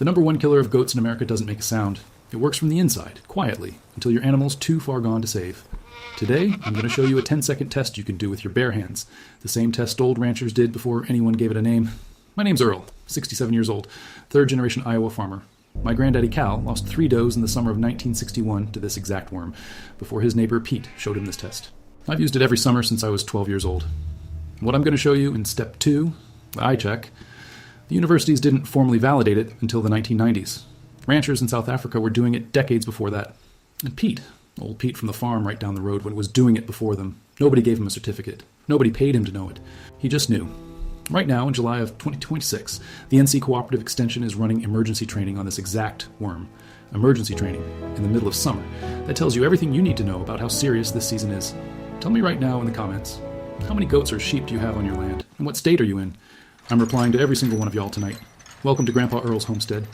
The number one killer of goats in America doesn't make a sound. It works from the inside, quietly, until your animal's too far gone to save. Today, I'm going to show you a 10-second test you can do with your bare hands. The same test old ranchers did before anyone gave it a name. My name's Earl, 67 years old, third-generation Iowa farmer. My granddaddy Cal lost 3 does in the summer of 1961 to this exact worm, before his neighbor Pete showed him this test. I've used it every summer since I was 12 years old. What I'm going to show you in step 2, the eye check, the universities didn't formally validate it until the 1990s. Ranchers in South Africa were doing it decades before that. And Pete, old Pete from the farm right down the road, was doing it before them. Nobody gave him a certificate. Nobody paid him to know it. He just knew. Right now, in July of 2026, the NC Cooperative Extension is running emergency training on this exact worm. Emergency training in the middle of summer. That tells you everything you need to know about how serious this season is. Tell me right now in the comments, how many goats or sheep do you have on your land? And what state are you in? I'm replying to every single one of y'all tonight. Welcome to Grandpa Earl's homestead.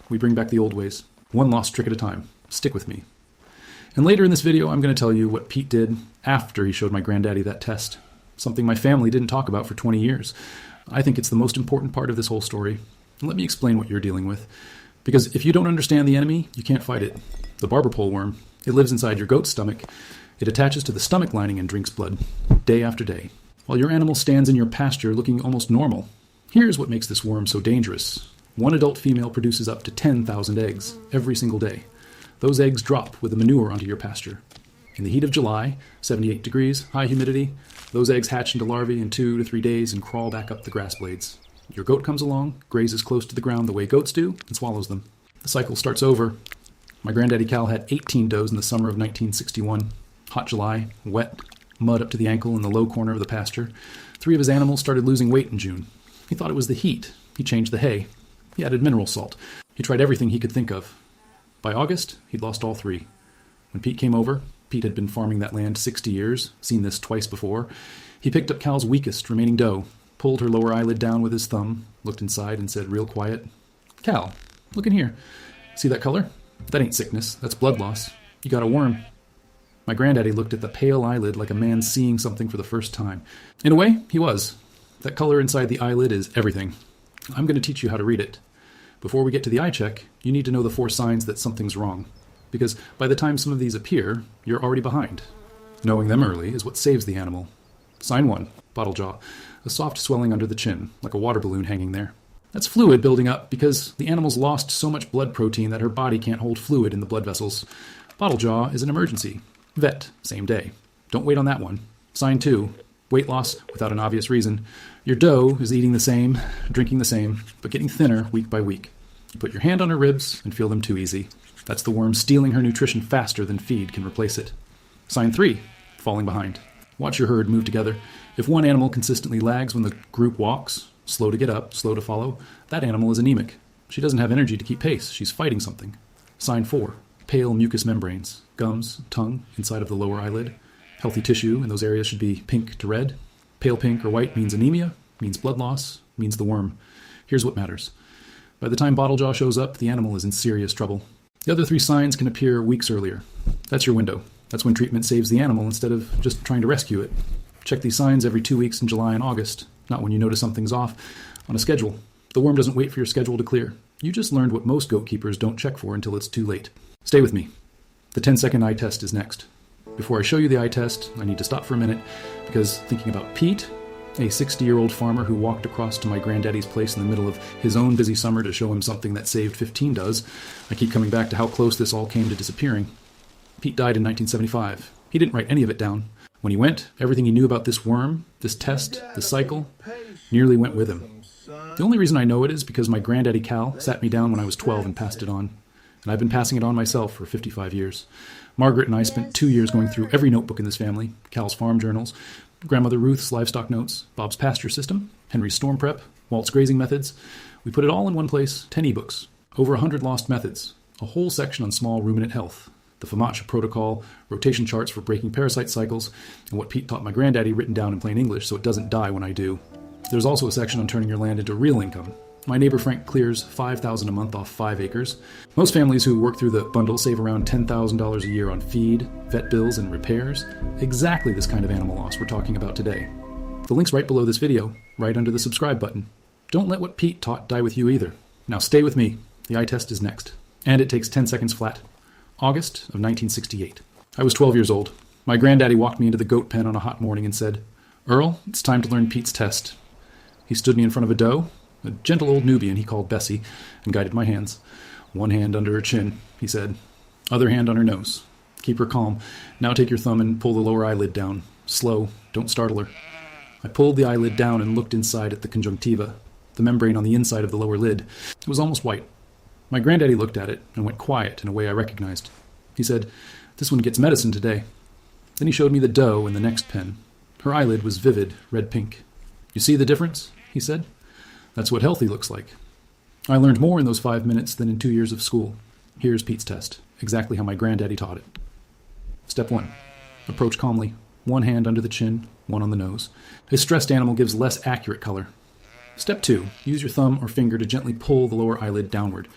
We bring back the old ways, one lost trick at a time. Stick with me. And later in this video, I'm going to tell you what Pete did after he showed my granddaddy that test. Something my family didn't talk about for 20 years. I think it's the most important part of this whole story. And let me explain what you're dealing with. Because if you don't understand the enemy, you can't fight it. The barber pole worm, it lives inside your goat's stomach. It attaches to the stomach lining and drinks blood, day after day, while your animal stands in your pasture looking almost normal. Here's what makes this worm so dangerous. One adult female produces up to 10,000 eggs every single day. Those eggs drop with the manure onto your pasture. In the heat of July, 78 degrees, high humidity, those eggs hatch into larvae in 2 to 3 days and crawl back up the grass blades. Your goat comes along, grazes close to the ground the way goats do, and swallows them. The cycle starts over. My granddaddy Cal had 18 does in the summer of 1961. Hot July, wet, mud up to the ankle in the low corner of the pasture. 3 of his animals started losing weight in June. He thought it was the heat. He changed the hay. He added mineral salt. He tried everything he could think of. By August, he'd lost all 3. When Pete came over, Pete had been farming that land 60 years, seen this twice before. He picked up Cal's weakest remaining doe, pulled her lower eyelid down with his thumb, looked inside and said real quiet, "Cal, look in here. See that color? That ain't sickness. That's blood loss. You got a worm." My granddaddy looked at the pale eyelid like a man seeing something for the first time. In a way, he was. That color inside the eyelid is everything. I'm going to teach you how to read it. Before we get to the eye check, you need to know the 4 signs that something's wrong. Because by the time some of these appear, you're already behind. Knowing them early is what saves the animal. Sign 1, bottle jaw. A soft swelling under the chin, like a water balloon hanging there. That's fluid building up because the animal's lost so much blood protein that her body can't hold fluid in the blood vessels. Bottle jaw is an emergency. Vet, same day. Don't wait on that one. Sign 2, weight loss without an obvious reason. Your doe is eating the same, drinking the same, but getting thinner week by week. You put your hand on her ribs and feel them too easy. That's the worm stealing her nutrition faster than feed can replace it. Sign 3, falling behind. Watch your herd move together. If one animal consistently lags when the group walks, slow to get up, slow to follow, that animal is anemic. She doesn't have energy to keep pace. She's fighting something. Sign 4, pale mucous membranes, gums, tongue, inside of the lower eyelid. Healthy tissue in those areas should be pink to red. Pale pink or white means anemia, means blood loss, means the worm. Here's what matters. By the time bottle jaw shows up, the animal is in serious trouble. The other 3 signs can appear weeks earlier. That's your window. That's when treatment saves the animal instead of just trying to rescue it. Check these signs every 2 weeks in July and August, not when you notice something's off on a schedule. The worm doesn't wait for your schedule to clear. You just learned what most goat keepers don't check for until it's too late. Stay with me. The 10-second eye test is next. Before I show you the eye test, I need to stop for a minute because thinking about Pete, a 60-year-old farmer who walked across to my granddaddy's place in the middle of his own busy summer to show him something that saved 15 does, I keep coming back to how close this all came to disappearing. Pete died in 1975. He didn't write any of it down. When he went, everything he knew about this worm, this test, this cycle, nearly went with him. The only reason I know it is because my granddaddy Cal sat me down when I was 12 and passed it on. And I've been passing it on myself for 55 years. Margaret and I spent 2 years going through every notebook in this family, Cal's farm journals, Grandmother Ruth's livestock notes, Bob's pasture system, Henry's storm prep, Walt's grazing methods. We put it all in one place, 10 ebooks, over 100 lost methods, a whole section on small ruminant health, the FAMACHA protocol, rotation charts for breaking parasite cycles, and what Pete taught my granddaddy written down in plain English so it doesn't die when I do. There's also a section on turning your land into real income. My neighbor Frank clears $5,000 a month off 5 acres. Most families who work through the bundle save around $10,000 a year on feed, vet bills, and repairs. Exactly this kind of animal loss we're talking about today. The link's right below this video, right under the subscribe button. Don't let what Pete taught die with you either. Now stay with me. The eye test is next. And it takes 10 seconds flat. August of 1968. I was 12 years old. My granddaddy walked me into the goat pen on a hot morning and said, "Earl, it's time to learn Pete's test." He stood me in front of a doe, a gentle old Nubian he called Bessie, and guided my hands. One hand under her chin, he said. Other hand on her nose. Keep her calm. Now take your thumb and pull the lower eyelid down. Slow. Don't startle her. I pulled the eyelid down and looked inside at the conjunctiva, the membrane on the inside of the lower lid. It was almost white. My granddaddy looked at it and went quiet in a way I recognized. He said, "This one gets medicine today." Then he showed me the doe in the next pen. Her eyelid was vivid red-pink. "You see the difference?" he said. "That's what healthy looks like." I learned more in those 5 minutes than in 2 years of school. Here's Pete's test, exactly how my granddaddy taught it. Step 1. Approach calmly. One hand under the chin, one on the nose. A stressed animal gives less accurate color. Step 2. Use your thumb or finger to gently pull the lower eyelid downward.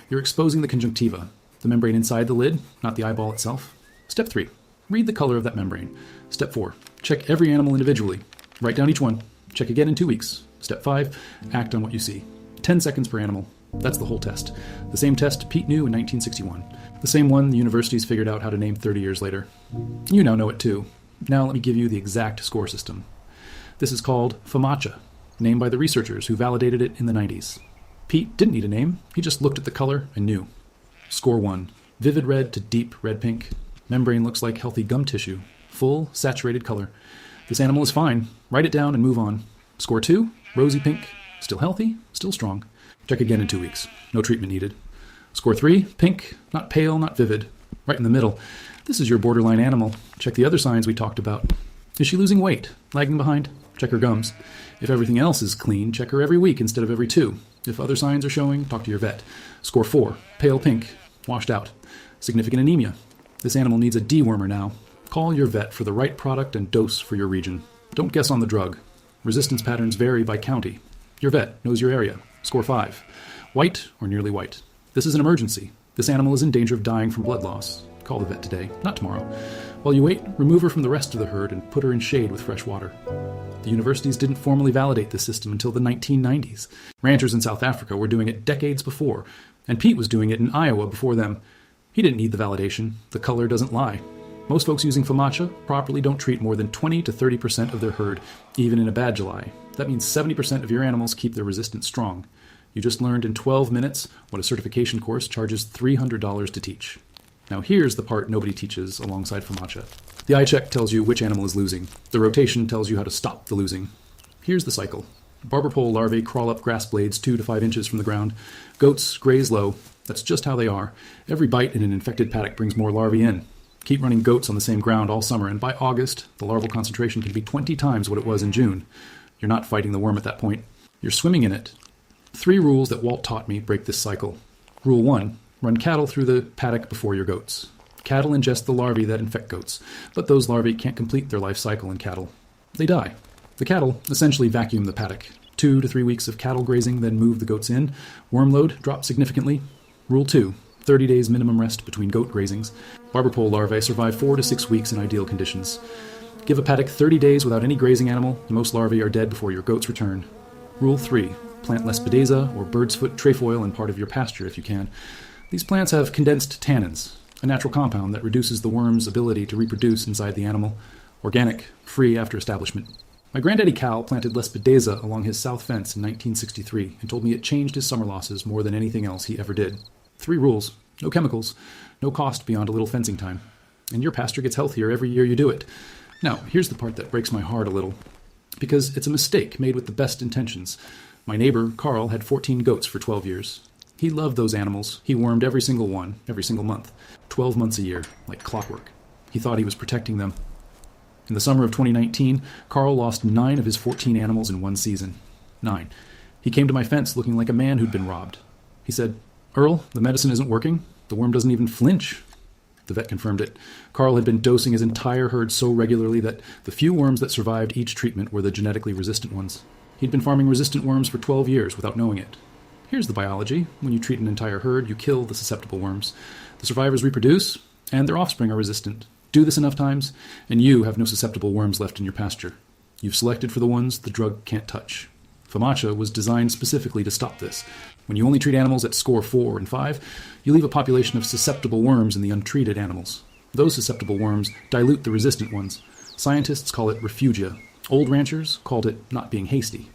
You're exposing the conjunctiva, the membrane inside the lid, not the eyeball itself. Step 3. Read the color of that membrane. Step 4. Check every animal individually. Write down each one. Check again in 2 weeks. Step 5. Act on what you see. 10 seconds per animal. That's the whole test. The same test Pete knew in 1961. The same one the universities figured out how to name 30 years later. You now know it too. Now let me give you the exact score system. This is called FAMACHA, named by the researchers who validated it in the 90s. Pete didn't need a name. He just looked at the color and knew. Score 1. Vivid red to deep red-pink. Membrane looks like healthy gum tissue. Full, saturated color. This animal is fine. Write it down and move on. Score 2. Rosy pink. Still healthy, still strong. Check again in 2 weeks. No treatment needed. Score 3. Pink. Not pale, not vivid. Right in the middle. This is your borderline animal. Check the other signs we talked about. Is she losing weight? Lagging behind? Check her gums. If everything else is clean, check her every week instead of every 2. If other signs are showing, talk to your vet. Score 4. Pale pink. Washed out. Significant anemia. This animal needs a dewormer now. Call your vet for the right product and dose for your region. Don't guess on the drug. Resistance patterns vary by county. Your vet knows your area. Score 5. White or nearly white. This is an emergency. This animal is in danger of dying from blood loss. Call the vet today, not tomorrow. While you wait, remove her from the rest of the herd and put her in shade with fresh water. The universities didn't formally validate this system until the 1990s. Ranchers in South Africa were doing it decades before, and Pete was doing it in Iowa before them. He didn't need the validation. The color doesn't lie. Most folks using FAMACHA properly don't treat more than 20 to 30% of their herd, even in a bad July. That means 70% of your animals keep their resistance strong. You just learned in 12 minutes what a certification course charges $300 to teach. Now here's the part nobody teaches alongside FAMACHA. The eye check tells you which animal is losing. The rotation tells you how to stop the losing. Here's the cycle. Barber pole larvae crawl up grass blades 2 to 5 inches from the ground. Goats graze low. That's just how they are. Every bite in an infected paddock brings more larvae in. Keep running goats on the same ground all summer, and by August, the larval concentration can be 20 times what it was in June. You're not fighting the worm at that point. You're swimming in it. 3 rules that Walt taught me break this cycle. Rule 1. Run cattle through the paddock before your goats. Cattle ingest the larvae that infect goats, but those larvae can't complete their life cycle in cattle. They die. The cattle essentially vacuum the paddock. 2 to 3 weeks of cattle grazing, then move the goats in. Worm load drops significantly. Rule 2. 30 days minimum rest between goat grazings. Barber pole larvae survive 4 to 6 weeks in ideal conditions. Give a paddock 30 days without any grazing animal, and most larvae are dead before your goats return. Rule 3. Plant lespedeza or bird's foot trefoil in part of your pasture if you can. These plants have condensed tannins, a natural compound that reduces the worm's ability to reproduce inside the animal. Organic, free after establishment. My granddaddy Cal planted lespedeza along his south fence in 1963 and told me it changed his summer losses more than anything else he ever did. 3 rules. No chemicals. No cost beyond a little fencing time. And your pasture gets healthier every year you do it. Now, here's the part that breaks my heart a little. Because it's a mistake made with the best intentions. My neighbor, Carl, had 14 goats for 12 years. He loved those animals. He wormed every single one, every single month. 12 months a year, like clockwork. He thought he was protecting them. In the summer of 2019, Carl lost 9 of his 14 animals in one season. 9. He came to my fence looking like a man who'd been robbed. He said, "Earl, the medicine isn't working. The worm doesn't even flinch." The vet confirmed it. Carl had been dosing his entire herd so regularly that the few worms that survived each treatment were the genetically resistant ones. He'd been farming resistant worms for 12 years without knowing it. Here's the biology. When you treat an entire herd, you kill the susceptible worms. The survivors reproduce, and their offspring are resistant. Do this enough times, and you have no susceptible worms left in your pasture. You've selected for the ones the drug can't touch. FAMACHA was designed specifically to stop this. When you only treat animals at score 4 and 5, you leave a population of susceptible worms in the untreated animals. Those susceptible worms dilute the resistant ones. Scientists call it refugia. Old ranchers called it not being hasty.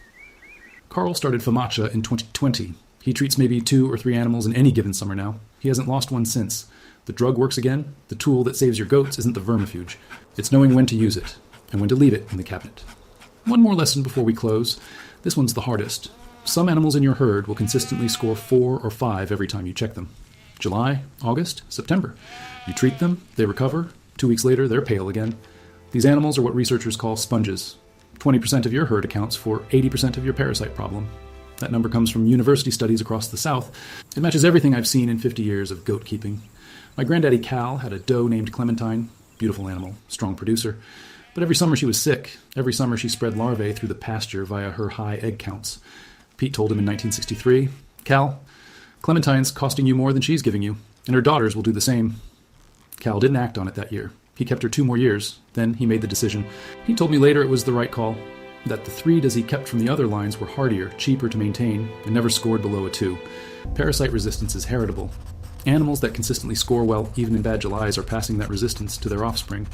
Carl started FAMACHA in 2020. He treats maybe 2 or 3 animals in any given summer now. He hasn't lost one since. The drug works again. The tool that saves your goats isn't the vermifuge. It's knowing when to use it and when to leave it in the cabinet. One more lesson before we close. This one's the hardest. Some animals in your herd will consistently score 4 or 5 every time you check them. July, August, September. You treat them, they recover. 2 weeks later, they're pale again. These animals are what researchers call sponges. 20% of your herd accounts for 80% of your parasite problem. That number comes from university studies across the South. It matches everything I've seen in 50 years of goat keeping. My granddaddy Cal had a doe named Clementine. Beautiful animal, strong producer. But every summer she was sick. Every summer she spread larvae through the pasture via her high egg counts. Pete told him in 1963, "Cal, Clementine's costing you more than she's giving you, and her daughters will do the same." Cal didn't act on it that year. He kept her 2 more years. Then he made the decision. He told me later it was the right call, that the 3 he kept from the other lines were hardier, cheaper to maintain, and never scored below a 2. Parasite resistance is heritable. Animals that consistently score well, even in bad Julys, are passing that resistance to their offspring.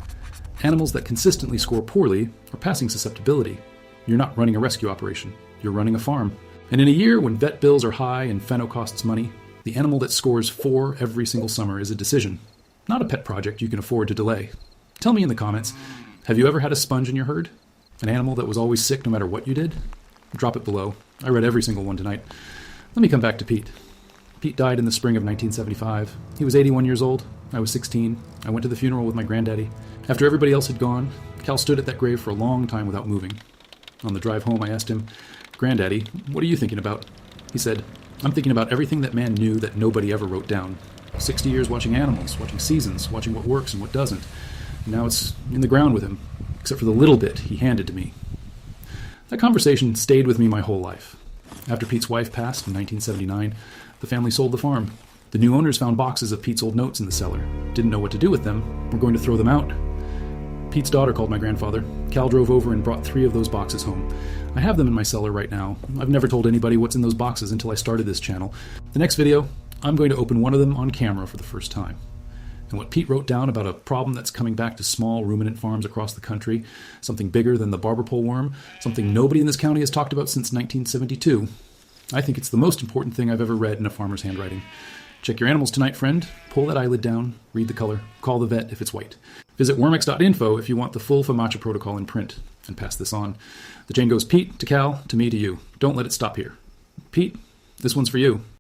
Animals that consistently score poorly are passing susceptibility. You're not running a rescue operation. You're running a farm. And in a year when vet bills are high and feno costs money, the animal that scores 4 every single summer is a decision, not a pet project you can afford to delay. Tell me in the comments, have you ever had a sponge in your herd? An animal that was always sick no matter what you did? Drop it below. I read every single one tonight. Let me come back to Pete. Pete died in the spring of 1975. He was 81 years old. I was 16. I went to the funeral with my granddaddy. After everybody else had gone, Cal stood at that grave for a long time without moving. On the drive home, I asked him, "Granddaddy, what are you thinking about?" He said, "I'm thinking about everything that man knew that nobody ever wrote down. 60 years watching animals, watching seasons, watching what works and what doesn't. And now it's in the ground with him, except for the little bit he handed to me." That conversation stayed with me my whole life. After Pete's wife passed in 1979, the family sold the farm. The new owners found boxes of Pete's old notes in the cellar. Didn't know what to do with them. We're going to throw them out. Pete's daughter called my grandfather. Cal drove over and brought 3 of those boxes home. I have them in my cellar right now. I've never told anybody what's in those boxes until I started this channel. The next video, I'm going to open one of them on camera for the first time. And what Pete wrote down about a problem that's coming back to small ruminant farms across the country, something bigger than the barber pole worm, something nobody in this county has talked about since 1972. I think it's the most important thing I've ever read in a farmer's handwriting. Check your animals tonight, friend. Pull that eyelid down, read the color, call the vet if it's white. Visit wormx.info if you want the full FAMACHA protocol in print, and pass this on. The chain goes Pete to Cal, to me to you. Don't let it stop here. Pete, this one's for you.